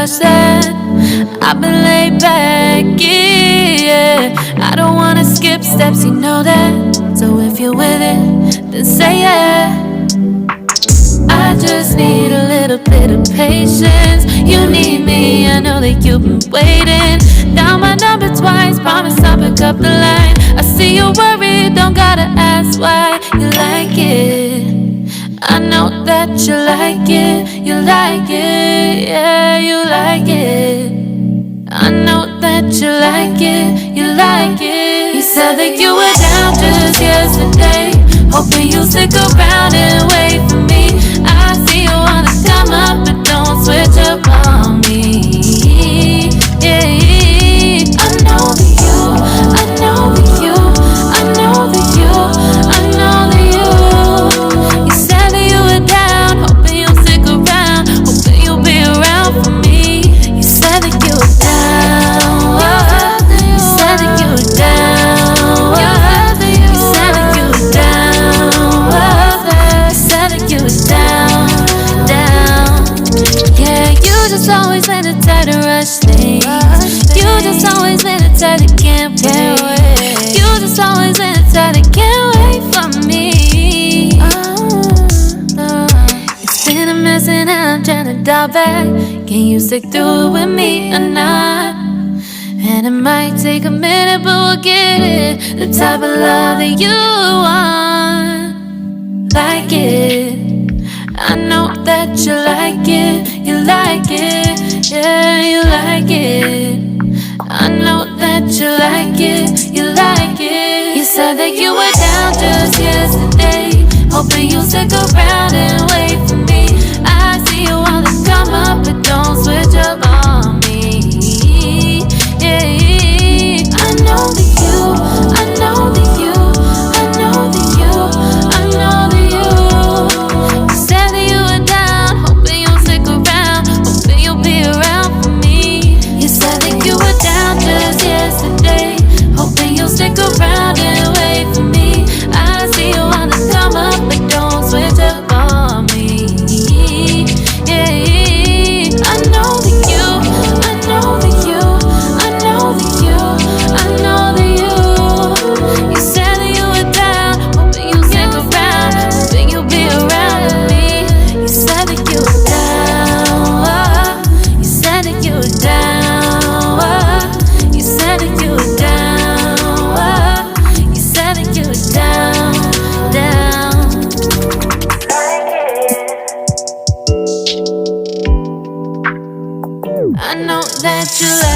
rush that. I've been laid back, yeah. I don't wanna skip steps, you know that. So if you're with it, then say yeah. I just need a little bit of patience. You need me, I know that you've been waiting. Down my number twice, promise I'll pick up the line. I see you worried, don't gotta ask why. You like it, I know that you like it. You like it, yeah, you like it. I know that you like it, you like it. You said that you were down just yesterday, hoping you'll stick around and wait for me. I see you wanna come up, but don't switch up on me. Yeah, I know that you, I know that you, I know that you, I know that you. You said that you were down, hoping you'll stick around, hoping you'll be around for me. You said that you were down, you said that you were down, you said that you were down, you said that you were down, down. Yeah, you just always let it try to rush things. You just always let it try to can't wait. You just always let it try to can't wait for me. It's been a mess and I'm trying to dial back. Can you stick through it with me or not? And it might take a minute, but we'll get it. The type of love that you want, like it. I know that you like it, you like it, yeah, you like it. I know that you like it, you like it. You said that you were down just yesterday, hoping you'll stick around and wait for me. I see you wanna come up, but don't switch up on me. Yeah, I know that you, I know that you, I know that you, I know that you. You said that you were down, hoping you'll stick around, hoping you'll be around for me. You said that you were down just yesterday, hoping you'll stick around and wait for me. I see you wanna come up, but don't switch up on me. Yeah, I know that you, I know that you, I know that you, I know that you. You said that you were down, hoping you'll stick around, hoping you'll be around with me. You said that you were down, you said that you were down, you said that you were down, you said that you were down, down. I know that you like